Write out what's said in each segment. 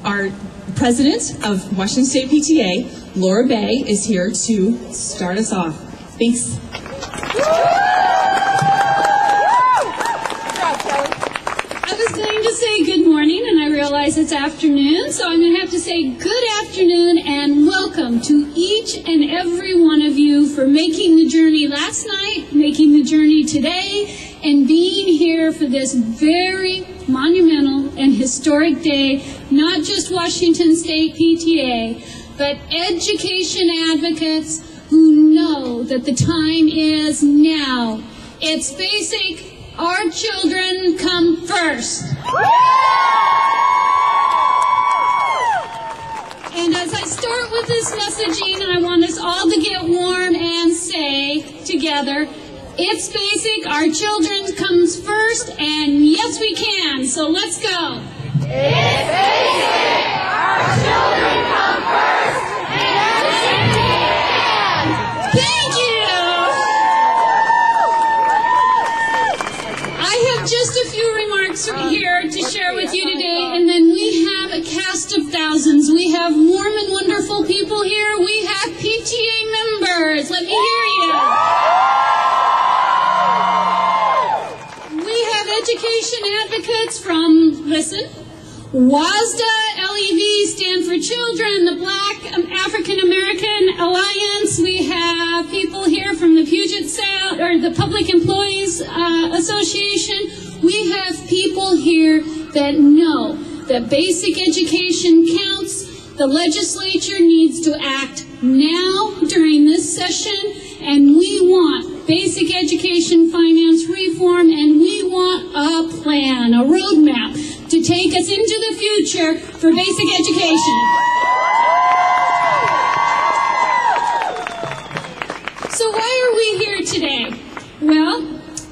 Our president of Washington State PTA, Laura Bay, is here to start us off. Thanks. I was going to say good morning, and I realize it's afternoon, so I'm going to have to say good afternoon and welcome to each and every one of you for making the journey last night, making the journey today, and being here for this very monumental and historic day, not just Washington State PTA, but education advocates who know that the time is now. It's basic. Our children come first. And as I start with this messaging, I want us all to get warm and say together, it's basic, our children comes first, and yes we can, so let's go. It's basic, our children come first, and yes we can. Thank you. I have just a few remarks here to share with you today, and then we have a cast of thousands. We have warm and wonderful people here. We have PTA members. Let me hear you. Education advocates from, listen, WSPTA, LEV stand for Children, the Black African American Alliance. We have people here from the Puget Sound, or the Public Employees Association. We have people here that know that basic education counts. The legislature needs to act now during this session, and we want basic education finance reform, and we want a plan, a roadmap to take us into the future for basic education. So why are we here today? Well,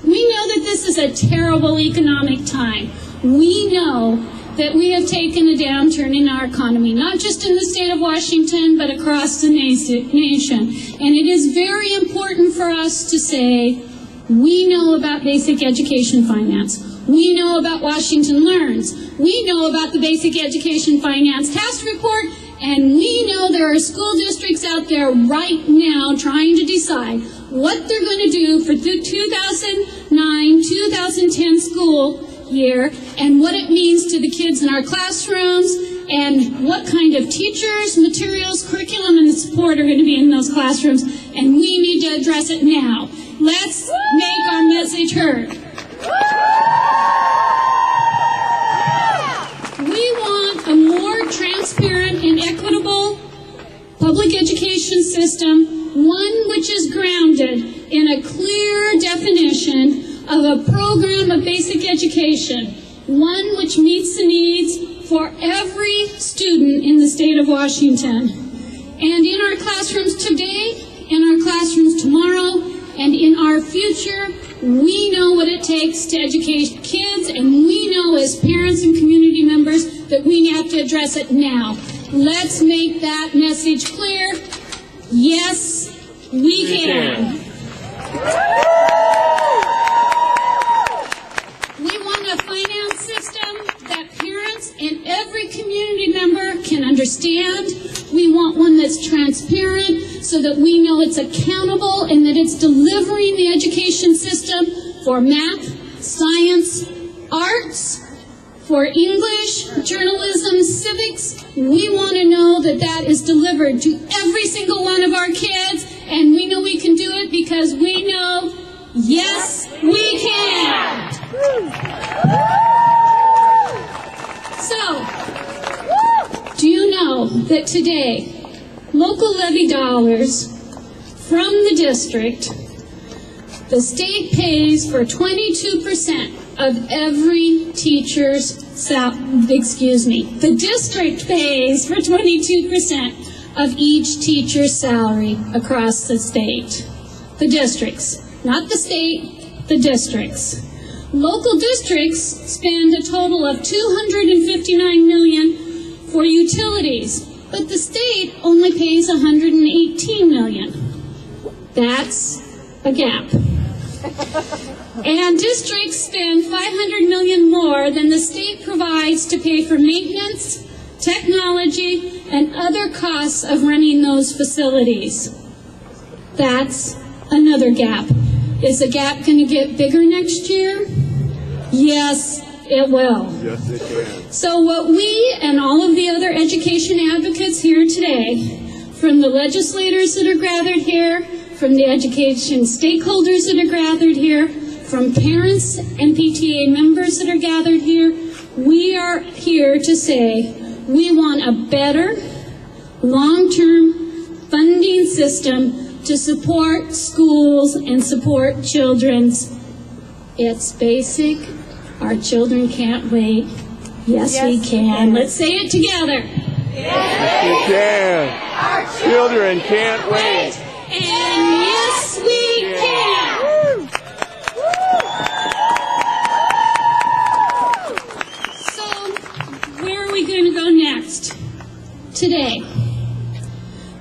we know that this is a terrible economic time. We know that we have taken a downturn in our economy, not just in the state of Washington, but across the nation. And it is very important for us to say, we know about basic education finance. We know about Washington Learns. We know about the Basic Education Finance Task Report, and we know there are school districts out there right now trying to decide what they're going to do for the 2009-2010 school year, and what it means to the kids in our classrooms, and what kind of teachers, materials, curriculum, and support are going to be in those classrooms, and we need to address it now. Let's make our message heard. We want a more transparent and equitable public education system, one which is grounded in a clear definition of a program of basic education, one which meets the needs for every student in the state of Washington. And in our classrooms today, in our classrooms tomorrow, and in our future, we know what it takes to educate kids, and we know as parents and community members that we have to address it now. Let's make that message clear. Yes, we can. We want a finance system that parents and every community member can understand. We want one that's transparent so that we know it's accountable and that it's delivering the education system for math, science, arts, for English, journalism, civics. We want to know that that is delivered to every single one of our kids, and we know we can do it because we know, yes, we can. So, do you know that today, local levy dollars from the district, the state pays for 22% of every teacher's the district pays for 22% of each teacher's salary across the state. The districts, not the state, the districts. Local districts spend a total of $259 million for utilities, but the state only pays $118 million. That's a gap. And districts spend $500 million more than the state provides to pay for maintenance, technology, and other costs of running those facilities. That's another gap. Is the gap going to get bigger next year? Yes, it will. Yes, it can. So what we and all of the other education advocates here today, from the legislators that are gathered here, from the education stakeholders that are gathered here, from parents and PTA members that are gathered here, we are here to say we want a better, long-term funding system to support schools and support children's. It's basic. Our children can't wait. Yes, we can. Let's say it together. Yes, we can. Our Children can't wait. And yes, we can. So, where are we going to go next? Today,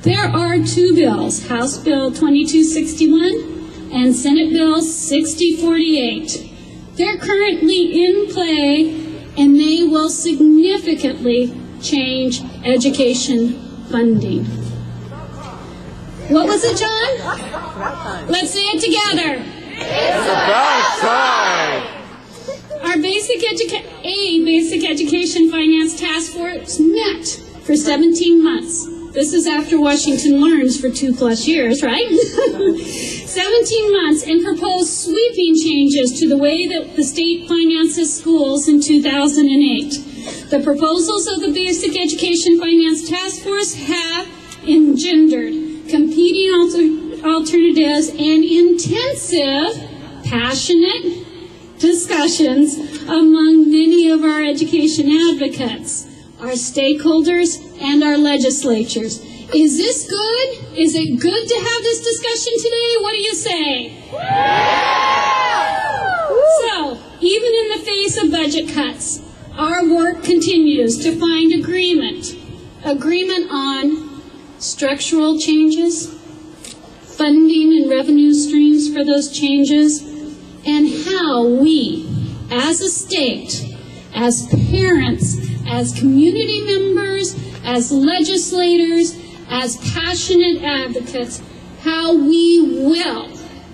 there are two bills, House Bill 2261 and Senate Bill 6048. They're currently in play, and they will significantly change education funding. What was it, John? Let's say it together. It's about time. Our basic education finance task force met for 17 months. This is after Washington learns for 2+ years, right? 17 months, and proposed sweeping changes to the way that the state finances schools in 2008. The proposals of the Basic Education Finance Task Force have engendered competing alternatives and intensive, passionate discussions among many of our education advocates, our stakeholders, and our legislatures. Is this good? Is it good to have this discussion today? What do you say? Yeah! So, even in the face of budget cuts, our work continues to find agreement on structural changes, funding and revenue streams for those changes, and how we, as a state, as parents, as community members, as legislators, as passionate advocates, how we will,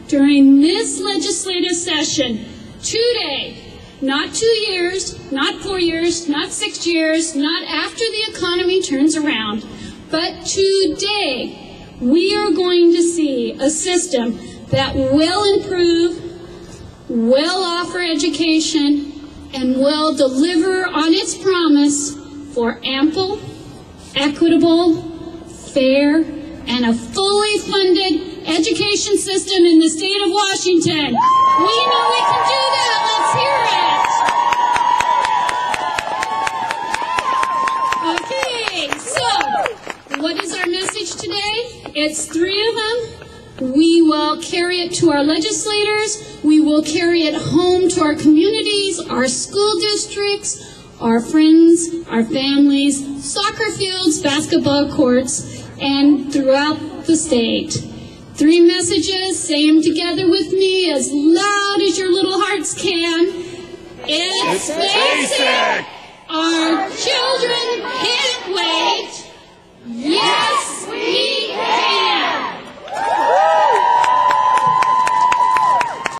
during this legislative session, today, not 2 years, not 4 years, not 6 years, not after the economy turns around, but today, we are going to see a system that will improve, will offer education, and will deliver on its promise for ample, equitable, fair, and a fully funded education system in the state of Washington. We know we can do that. Let's hear it. Okay, so what is our message today? It's 3 of them. We will carry it to our legislators. We will carry it home to our communities, our school districts, our friends, our families, soccer fields, basketball courts, and throughout the state. 3 messages, say them together with me as loud as your little hearts can. It's basic. Our children can't wait. Yeah!